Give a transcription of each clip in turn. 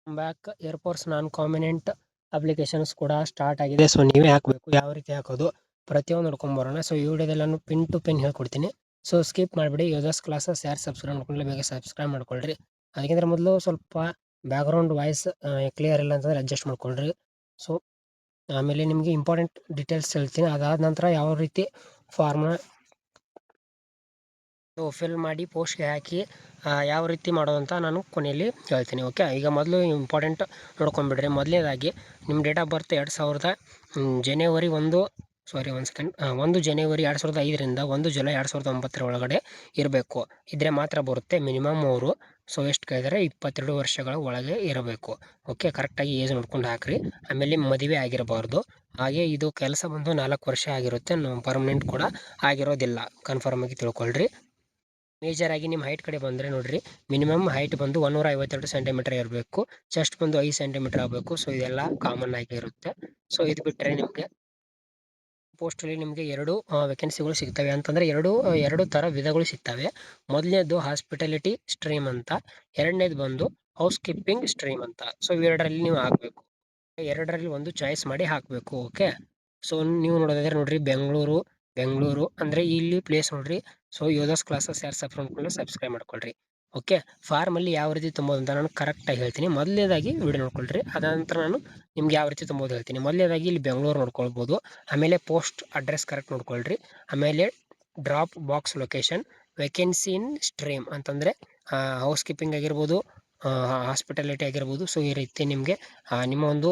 Back air force ನಾನ್ ಕಾಮಿನೆಂಟ್ applications ಕೂಡ start ಆಗಿದೆ. So ನೀವೇ ಹಾಕಬೇಕು. ಯಾವ ರೀತಿ ಹಾಕೋದು ಪ್ರತಿಯೊಂದು ನೋಡ್ಕೊಂಬರೋಣ. ಸೊ ಈ ವಿಡಿಯೋದಲ್ಲಿ ನಾನು ಪಿನ್ ಟು ಪಿನ್ ಹೇಳ್ಕೊಡ್ತೀನಿ. ಸೊ ಸ್ಕಿಪ್ ಮಾಡಿಬಿಡಿ. ಯೂಸರ್ಸ್ ಕ್ಲಾಸಸ್ ಯಾರು ಸಬ್ಸ್ಕ್ರೈಬ್ ಮಾಡ್ಕೊಳ್ಳಿ ಬೇಗ ಸಬ್ಸ್ಕ್ರೈಬ್ ಮಾಡ್ಕೊಳ್ರಿ. ಅದಕ್ಕಿಂತ ಮೊದಲು ಸ್ವಲ್ಪ ಬ್ಯಾಕ್ಗ್ರೌಂಡ್ ವಾಯ್ಸ್ ಕ್ಲಿಯರ್ ಇಲ್ಲ ಅಂತಂದರೆ ಅಡ್ಜಸ್ಟ್ ಮಾಡ್ಕೊಳ್ರಿ. ಸೊ ಆಮೇಲೆ ನಿಮಗೆ ಇಂಪಾರ್ಟೆಂಟ್ ಡೀಟೇಲ್ಸ್ ಹೇಳ್ತೀನಿ. ಅದಾದ ನಂತರ ಯಾವ ರೀತಿ ಫಾರ್ಮ್ನ ಫಿಲ್ ಮಾಡಿ ಪೋಸ್ಟ್ಗೆ ಹಾಕಿ ಯಾವ ರೀತಿ ಮಾಡೋದಂತ ನಾನು ಕೊನೆಯಲ್ಲಿ ಹೇಳ್ತೀನಿ. ಓಕೆ, ಈಗ ಮೊದಲು ಇಂಪಾರ್ಟೆಂಟ್ ನೋಡ್ಕೊಂಬಿಡ್ರಿ. ಮೊದಲನೇದಾಗಿ ನಿಮ್ಮ ಡೇಟ್ ಆಫ್ ಬರ್ತ್ 2000 ಜನವರಿ 1 ಜನವರಿ 2005ರಿಂದ 1 ಜುಲೈ 2009 ಒಳಗಡೆ ಇರಬೇಕು. ಇದ್ರೆ ಮಾತ್ರ ಬರುತ್ತೆ. ಮಿನಿಮಮ್ ಅವರು ಎಷ್ಟು ಕೇಳಿದರೆ 22 ವರ್ಷಗಳ ಒಳಗೆ ಇರಬೇಕು. ಓಕೆ, ಕರೆಕ್ಟಾಗಿ ಏಜ್ ನೋಡ್ಕೊಂಡು ಹಾಕ್ರಿ. ಆಮೇಲೆ ಮದುವೆ ಆಗಿರಬಾರ್ದು. ಹಾಗೆ ಇದು ಕೆಲಸ ಬಂದು 4 ವರ್ಷ ಆಗಿರುತ್ತೆ. ಪರ್ಮನೆಂಟ್ ಕೂಡ ಆಗಿರೋದಿಲ್ಲ. ಕನ್ಫರ್ಮ್ ಆಗಿ ತಿಳ್ಕೊಳ್ರಿ. ಮೇಜರ್ ಆಗಿ ನಿಮ್ಮ ಹೈಟ್ ಕಡೆ ಬಂದರೆ ನೋಡ್ರಿ, ಮಿನಿಮಮ್ ಹೈಟ್ ಬಂದು 152 ಸೆಂಟಿಮೀಟರ್ ಇರಬೇಕು. ಚೆಸ್ಟ್ ಬಂದು 5 ಸೆಂಟಿಮೀಟರ್ ಆಗಬೇಕು. ಸೊ ಇದೆಲ್ಲ ಕಾಮನ್ ಆಗಿ ಇರುತ್ತೆ. ಸೊ ಇದು ಬಿಟ್ಟರೆ ನಿಮಗೆ ಪೋಸ್ಟಲ್ಲಿ ನಿಮಗೆ 2 ವೇಕೆನ್ಸಿಗಳು ಸಿಗ್ತವೆ. ಅಂತಂದರೆ ಎರಡು ಥರ ವಿಧಗಳು ಸಿಗ್ತವೆ. ಮೊದಲನೇದು ಹಾಸ್ಪಿಟಾಲಿಟಿ ಸ್ಟ್ರೀಮ್ ಅಂತ, ಎರಡನೇದು ಬಂದು ಹೌಸ್ ಕೀಪಿಂಗ್ ಸ್ಟ್ರೀಮ್ ಅಂತ. ಸೊ ಇವೆರಡರಲ್ಲಿ ನೀವು ಹಾಕಬೇಕು. ಎರಡರಲ್ಲಿ ಒಂದು ಚಾಯ್ಸ್ ಮಾಡಿ ಹಾಕಬೇಕು. ಓಕೆ, ಸೊ ನೀವು ನೋಡೋದಾದ್ರೆ ನೋಡ್ರಿ, ಬೆಂಗಳೂರು ಅಂದರೆ ಇಲ್ಲಿ ಪ್ಲೇಸ್ ನೋಡ್ರಿ. ಸೊ ಯೋಧಾಸ್ ಕ್ಲಾಸಸ್ ಯಾರು ಸಬ್ಸ್ಕ್ರೈಬ್ ಮಾಡ್ಕೊಳ್ರಿ. ಓಕೆ, ಫಾರ್ಮಲ್ಲಿ ಯಾವ ರೀತಿ ತುಂಬೋದು ಅಂತ ನಾನು ಕರೆಕ್ಟಾಗಿ ಹೇಳ್ತೀನಿ. ಮೊದಲನೇದಾಗಿ ವಿಡಿಯೋ ನೋಡ್ಕೊಳ್ರಿ. ಅದಾದ ನಂತರ ನಾನು ನಿಮ್ಗೆ ಯಾವ ರೀತಿ ತುಂಬೋದು ಹೇಳ್ತೀನಿ. ಮೊದಲನೇದಾಗಿ ಇಲ್ಲಿ ಬೆಂಗಳೂರು ನೋಡ್ಕೊಳ್ಬೋದು. ಆಮೇಲೆ ಪೋಸ್ಟ್ ಅಡ್ರೆಸ್ ಕರೆಕ್ಟ್ ನೋಡ್ಕೊಳ್ರಿ. ಆಮೇಲೆ drop box location, vacancy in stream ಅಂತಂದರೆ ಹೌಸ್ ಕೀಪಿಂಗ್ ಆಗಿರ್ಬೋದು, ಹಾಸ್ಪಿಟಾಲಿಟಿ ಆಗಿರ್ಬೋದು. ಸೊ ಈ ರೀತಿ ನಿಮಗೆ ನಿಮ್ಮ ಒಂದು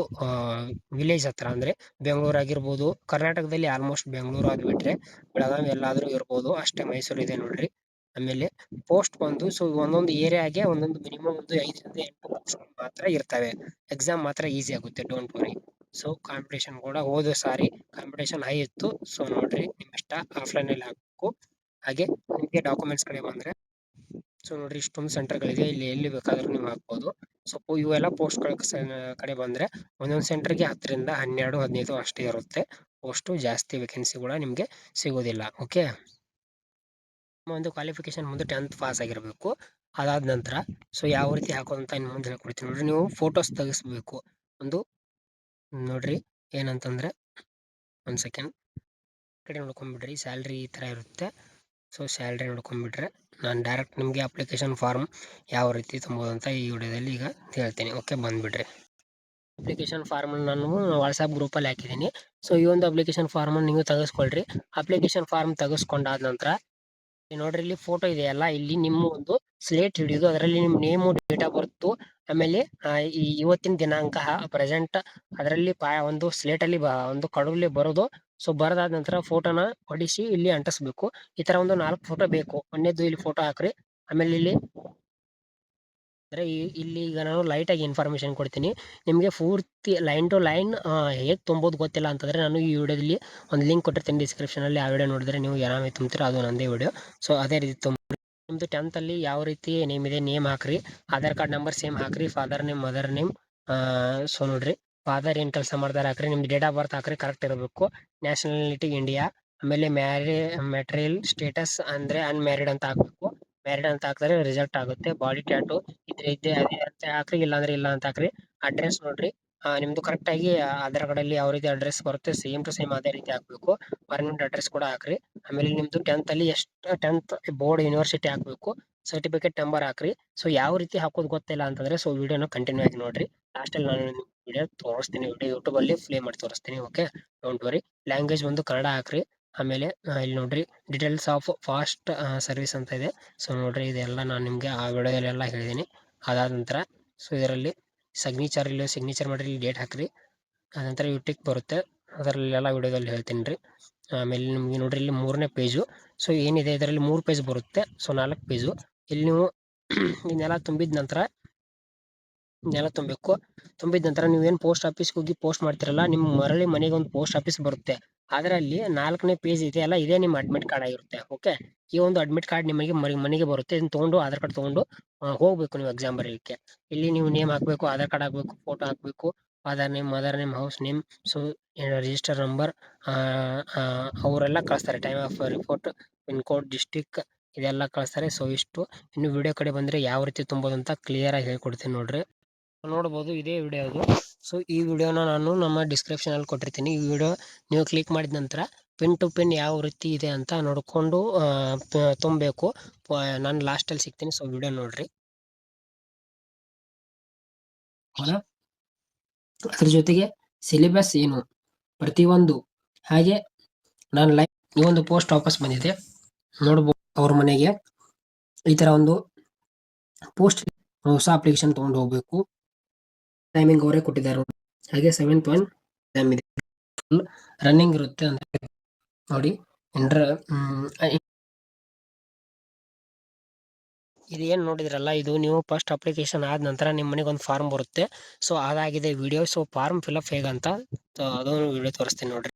ವಿಲೇಜ್ ಹತ್ರ ಅಂದರೆ ಬೆಂಗಳೂರು ಆಗಿರ್ಬೋದು. ಕರ್ನಾಟಕದಲ್ಲಿ ಆಲ್ಮೋಸ್ಟ್ ಬೆಂಗಳೂರು ಅದು ಬಿಟ್ಟರೆ ಬೆಳಗಾವಿ ಎಲ್ಲಾದರೂ ಇರ್ಬೋದು. ಅಷ್ಟೇ ಮೈಸೂರು ಇದೆ ನೋಡ್ರಿ. ಆಮೇಲೆ ಪೋಸ್ಟ್ ಬಂದು ಸೊ ಒಂದೊಂದು ಏರಿಯಾಗೆ ಒಂದೊಂದು ಮಿನಿಮಮ್ ಒಂದು 5ರಿಂದ 8 ಪೋಸ್ಟ್ ಮಾತ್ರ ಇರ್ತವೆ. ಎಕ್ಸಾಮ್ ಮಾತ್ರ ಈಸಿ ಆಗುತ್ತೆ, ಡೋಂಟ್ ವರಿ. ಸೊ ಕಾಂಪಿಟೇಷನ್ ಕೂಡ ಕಾಂಪಿಟೇಷನ್ ಹೈ ಇತ್ತು. ಸೊ ನೋಡ್ರಿ, ನಿಮ್ಮ ಇಷ್ಟ ಆಫ್ಲೈನಲ್ಲಿ ಹಾಕಬೇಕು. ಹಾಗೆ ನಿಮಗೆ ಡಾಕ್ಯುಮೆಂಟ್ಸ್ ಕಡೆ ಬಂದರೆ ಸೊ ನೋಡ್ರಿ, ಇಷ್ಟೊಂದು ಸೆಂಟರ್ಗಳಿದೆ. ಇಲ್ಲಿ ಎಲ್ಲಿ ಬೇಕಾದರೂ ನೀವು ಹಾಕ್ಬೋದು. ಸೊ ಇವೆಲ್ಲ ಪೋಸ್ಟ್ಗಳ ಕಡೆ ಬಂದರೆ ಒಂದೊಂದು ಸೆಂಟರ್ಗೆ 10ರಿಂದ 12, 15 ಅಷ್ಟೇ ಇರುತ್ತೆ. ಪೋಸ್ಟು ಜಾಸ್ತಿ ವೇಕೆನ್ಸಿ ಕೂಡ ನಿಮಗೆ ಸಿಗೋದಿಲ್ಲ. ಓಕೆ, ನಿಮ್ಮ ಒಂದು ಕ್ವಾಲಿಫಿಕೇಶನ್ ಮುಂದೆ 10th ಪಾಸ್ ಆಗಿರಬೇಕು. ಅದಾದ ನಂತರ ಸೊ ಯಾವ ರೀತಿ ಹಾಕೋದಂತ ಇನ್ನು ಮುಂದೆ ಹೇಳ್ಕೊಡ್ತೀನಿ ನೋಡ್ರಿ. ನೀವು ಫೋಟೋಸ್ ತೆಗಿಸ್ಬೇಕು. ಒಂದು ನೋಡ್ರಿ, ಏನಂತಂದರೆ ಒಂದು ಸೆಕೆಂಡ್ ಕಡೆ ನೋಡ್ಕೊಂಬಿಡ್ರಿ. ಸ್ಯಾಲ್ರಿ ಈ ಥರ ಇರುತ್ತೆ. ಸೊ ಸ್ಯಾಲ್ರಿ ನೋಡ್ಕೊಂಬಿಟ್ರೆ ನಾನು ಡೈರೆಕ್ಟ್ ನಿಮಗೆ ಅಪ್ಲಿಕೇಶನ್ ಫಾರ್ಮ್ ಯಾವ ರೀತಿ ತುಂಬೋದಂತ ಈ ವಿಡಿಯೋದಲ್ಲಿ ಈಗ ಹೇಳ್ತೀನಿ. ಓಕೆ, ಬಂದುಬಿಡ್ರಿ. ಅಪ್ಲಿಕೇಶನ್ ಫಾರ್ಮನ್ನು ನಾನು ವಾಟ್ಸಪ್ ಗ್ರೂಪಲ್ಲಿ ಹಾಕಿದ್ದೀನಿ. ಸೊ ಈ ಒಂದು ಅಪ್ಲಿಕೇಶನ್ ಫಾರ್ಮನ್ನು ನೀವು ತೆಗೆಸ್ಕೊಳ್ರಿ. ಅಪ್ಲಿಕೇಶನ್ ಫಾರ್ಮ್ ತೆಗೆಸ್ಕೊಂಡಾದ ನಂತರ ನೋಡ್ರಿ, ಇಲ್ಲಿ ಫೋಟೋ ಇದೆಯಲ್ಲ, ಇಲ್ಲಿ ನಿಮ್ಮ ಒಂದು ಸ್ಲೇಟ್ ಹಿಡಿಯೋದು, ಅದರಲ್ಲಿ ನಿಮ್ಮ ನೇಮು, ಡೇಟ್ ಆಫ್ ಬರ್ತು, ಆಮೇಲೆ ಈ ಇವತ್ತಿನ ದಿನಾಂಕ ಪ್ರೆಸೆಂಟ್ ಅದರಲ್ಲಿ ಒಂದು ಸ್ಲೇಟಲ್ಲಿ ಒಂದು ಕಡಲ್ಲಿ ಬರೋದು. ಸೊ ಬರೋದಾದ ನಂತರ ಫೋಟೋನ ಹೊಡಿಸಿ ಇಲ್ಲಿ ಅಂಟಿಸ್ಬೇಕು. ಈ ಥರ ಒಂದು 4 ಫೋಟೋ ಬೇಕು. ಒಂದೇದು ಇಲ್ಲಿ ಫೋಟೋ ಹಾಕ್ರಿ. ಆಮೇಲೆ ಇಲ್ಲಿ ಅಂದರೆ ಇಲ್ಲಿ ಈಗ ನಾನು ಲೈಟಾಗಿ ಇನ್ಫಾರ್ಮೇಷನ್ ಕೊಡ್ತೀನಿ ನಿಮಗೆ. ಪೂರ್ತಿ ಲೈನ್ ಟು ಲೈನ್ ಹೇಗೆ ತುಂಬೋದು ಗೊತ್ತಿಲ್ಲ ಅಂತಂದರೆ ನಾನು ಈ ವಿಡಿಯೋದಲ್ಲಿ ಒಂದು ಲಿಂಕ್ ಕೊಟ್ಟಿರ್ತೀನಿ ಡಿಸ್ಕ್ರಿಪ್ಷನಲ್ಲಿ. ಆ ವಿಡಿಯೋ ನೋಡಿದ್ರೆ ನೀವು ಆರಾಮಾಗಿ ತುಂಬ್ತೀರ. ಅದು ನಂದೇ ವಿಡಿಯೋ. ಸೊ ಅದೇ ರೀತಿ ನಿಮ್ಮದು 10th ಯಾವ ರೀತಿ ನೇಮ್ ಇದೆ, ನೇಮ್ ಹಾಕ್ರಿ. ಆಧಾರ್ ಕಾರ್ಡ್ ನಂಬರ್ ಸೇಮ್ ಹಾಕ್ರಿ. Father name, mother name. So ನೋಡ್ರಿ, ಫಾದರ್ ಏನು ಕೆಲಸ ಮಾಡ್ತಾರೆ ಹಾಕ್ರಿ. ನಿಮ್ದು ಡೇಟ್ ಆಫ್ ಬರ್ತ್ ಹಾಕ್ರಿ, ಕರೆಕ್ಟ್ ಇರಬೇಕು. Nationality India. ಆಮೇಲೆ ಮ್ಯಾಟ್ರಿಯಲ್ ಸ್ಟೇಟಸ್ ಅಂದರೆ ಅನ್ಮ್ಯಾರಿಡ್ ಅಂತ ಹಾಕಬೇಕು. ಮ್ಯಾರಿಡ್ ಅಂತ ಹಾಕಿದ್ರೆ ರಿಜೆಕ್ಟ್ ಆಗುತ್ತೆ. ಬಾಡಿ ಟ್ಯಾಟು ಇದ್ರೆ ಅದೇ ಅಂತ ಹಾಕ್ರಿ, ಇಲ್ಲಾಂದ್ರೆ ಇಲ್ಲ ಅಂತ ಹಾಕ್ರಿ. ಅಡ್ರೆಸ್ ನೋಡ್ರಿ, ನಿಮ್ಮದು ಕರೆಕ್ಟಾಗಿ ಆಧಾರ್ ಕಾರ್ಡಲ್ಲಿ ಯಾವ ರೀತಿ ಅಡ್ರೆಸ್ ಬರುತ್ತೆ ಸೇಮ್ ಟು ಸೇಮ್ ಅದೇ ರೀತಿ ಹಾಕಬೇಕು. ಪರ್ಮನೆಂಟ್ ಅಡ್ರೆಸ್ ಕೂಡ ಹಾಕ್ರಿ. ಆಮೇಲೆ ನಿಮ್ಮದು 10th ಎಷ್ಟು 10th ಬೋರ್ಡ್ ಯೂನಿವರ್ಸಿಟಿ ಹಾಕಬೇಕು. ಸರ್ಟಿಫಿಕೇಟ್ ನಂಬರ್ ಹಾಕ್ರಿ. ಸೊ ಯಾವ ರೀತಿ ಹಾಕೋದು ಗೊತ್ತಿಲ್ಲ ಅಂತಂದರೆ ಸೊ ವಿಡಿಯೋನ ಕಂಟಿನ್ಯೂ ಆಗಿ ನೋಡ್ರಿ. ಲಾಸ್ಟಲ್ಲಿ ನಾನು ವಿಡಿಯೋ ತೋರಿಸ್ತೀನಿ. ಯೂಟ್ಯೂಬಲ್ಲಿ ಪ್ಲೇ ಮಾಡಿ ತೋರಿಸ್ತೀನಿ. Okay, don't worry. ಲ್ಯಾಂಗ್ವೇಜ್ ಒಂದು ಕನ್ನಡ ಹಾಕ್ರಿ. ಆಮೇಲೆ ಇಲ್ಲಿ ನೋಡ್ರಿ, ಡೀಟೇಲ್ಸ್ ಆಫ್ ಫಾಸ್ಟ್ ಸರ್ವಿಸ್ ಅಂತ ಇದೆ. ಸೊ ನೋಡ್ರಿ, ಇದೆಲ್ಲ ನಾನು ನಿಮಗೆ ಆ ವಿಡಿಯೋದಲ್ಲೆಲ್ಲ ಹೇಳಿದ್ದೀನಿ. ಅದಾದ ನಂತರ ಸೊ ಇದರಲ್ಲಿ ಸಿಗ್ನೇಚರ್ ಮಾಡಿರಿ, ಇಲ್ಲಿ ಡೇಟ್ ಹಾಕ್ರಿ. ಆನಂತರ ಟಿಕ್ ಬರುತ್ತೆ, ಅದರಲ್ಲೆಲ್ಲ ವಿಡಿಯೋದಲ್ಲಿ ಹೇಳ್ತೀನಿ ರೀ. ಆಮೇಲೆ ನಿಮಗೆ ನೋಡ್ರಿ, ಇಲ್ಲಿ 3ನೇ ಪೇಜು. ಸೊ ಏನಿದೆ ಇದರಲ್ಲಿ 3 ಪೇಜ್ ಬರುತ್ತೆ. So 4 page. ಇಲ್ಲಿ ನೀವು ಇದನ್ನೆಲ್ಲ ತುಂಬಿದ ನಂತರ ತುಂಬಿದ ನಂತರ ನೀವೇನು ಪೋಸ್ಟ್ ಆಫೀಸ್ಗೆ ಹೋಗಿ ಪೋಸ್ಟ್ ಮಾಡ್ತಿರಲ್ಲ, ನಿಮ್ಮ ಮರಳಿ ಮನೆಗೆ ಒಂದು ಪೋಸ್ಟ್ ಆಫೀಸ್ ಬರುತ್ತೆ. ಅದರಲ್ಲಿ 4ನೇ ಪೇಜ್ ಇದೆಯಲ್ಲ, ಇದೇ ನಿಮ್ಮ ಅಡ್ಮಿಟ್ ಕಾರ್ಡ್ ಆಗಿರುತ್ತೆ. ಓಕೆ, ಈ ಒಂದು ಅಡ್ಮಿಟ್ ಕಾರ್ಡ್ ನಿಮಗೆ ಮನೆಗೆ ಬರುತ್ತೆ. ಇದನ್ನು ತೊಗೊಂಡು ಆಧಾರ್ ಕಾರ್ಡ್ ತೊಗೊಂಡು ಹೋಗಬೇಕು ನೀವು ಎಕ್ಸಾಮ್ ಬರೀಲಿಕ್ಕೆ. ಇಲ್ಲಿ ನೀವು ನೇಮ್ ಹಾಕಬೇಕು, ಆಧಾರ್ ಕಾರ್ಡ್ ಹಾಕಬೇಕು, ಫೋಟೋ ಹಾಕಬೇಕು, father name, mother name, house name. So register number ಅವರೆಲ್ಲ ಕಳಿಸ್ತಾರೆ. Time of report, pin code, district ಇದೆಲ್ಲ ಕಳಿಸ್ತಾರೆ. ಸೊ ಇಷ್ಟು. ಇನ್ನು ವಿಡಿಯೋ ಕಡೆ ಬಂದರೆ ಯಾವ ರೀತಿ ತುಂಬೋದು ಅಂತ ಕ್ಲಿಯರಾಗಿ ಹೇಳ್ಕೊಡ್ತೀನಿ ನೋಡ್ರಿ. ನೋಡ್ಬೋದು ಇದೇ ವಿಡಿಯೋ ಅದು. ಸೊ ಈ ವಿಡಿಯೋನ ನಾನು ನಮ್ಮ ಡಿಸ್ಕ್ರಿಪ್ಷನಲ್ಲಿ ಕೊಟ್ಟಿರ್ತೀನಿ. ಈ ವಿಡಿಯೋ ನೀವು ಕ್ಲಿಕ್ ಮಾಡಿದ ನಂತರ ಪಿನ್ ಟು ಪಿನ್ ಯಾವ ರೀತಿ ಇದೆ ಅಂತ ನೋಡಿಕೊಂಡು ತುಂಬಬೇಕು. ನಾನು ಲಾಸ್ಟಲ್ಲಿ ಸಿಗ್ತೀನಿ. ಸೊ ವಿಡಿಯೋ ನೋಡ್ರಿ. ಅದ್ರ ಜೊತೆಗೆ ಸಿಲೆಬಸ್ ಏನು ಪ್ರತಿಯೊಂದು, ಹಾಗೆ ನಾನು ಈ ಒಂದು ಪೋಸ್ಟ್ ವಾಪಸ್ ಬಂದಿದೆ ನೋಡ್ಬೋದು. ಅವ್ರ ಮನೆಗೆ ಈ ತರ ಒಂದು ಪೋಸ್ಟ್ ಹೊಸ ಅಪ್ಲಿಕೇಶನ್ ತಗೊಂಡು ಹೋಗ್ಬೇಕು. ಟೈಮಿಂಗ್ ಅವರೇ ಕೊಟ್ಟಿದ್ದಾರೆ. ಹಾಗೆ 7 ಟೈಮ್ ಇದೆ, ಫುಲ್ ರನ್ನಿಂಗ್ ಇರುತ್ತೆ ಅಂತ ನೋಡಿ. ಇದೇನು ನೋಡಿದ್ರಲ್ಲ, ಇದು ನೀವು ಫಸ್ಟ್ ಅಪ್ಲಿಕೇಶನ್ ಆದ ನಂತರ ನಿಮ್ಮ ಮನೆಗೆ ಒಂದು ಫಾರ್ಮ್ ಬರುತ್ತೆ. ಸೊ ಅದಾಗಿದೆ ವಿಡಿಯೋ. ಸೊ ಫಾರ್ಮ್ ಫಿಲಪ್ ಹೇಗಂತ ಅದೊಂದು ವಿಡಿಯೋ ತೋರಿಸ್ತೀನಿ ನೋಡ್ರಿ.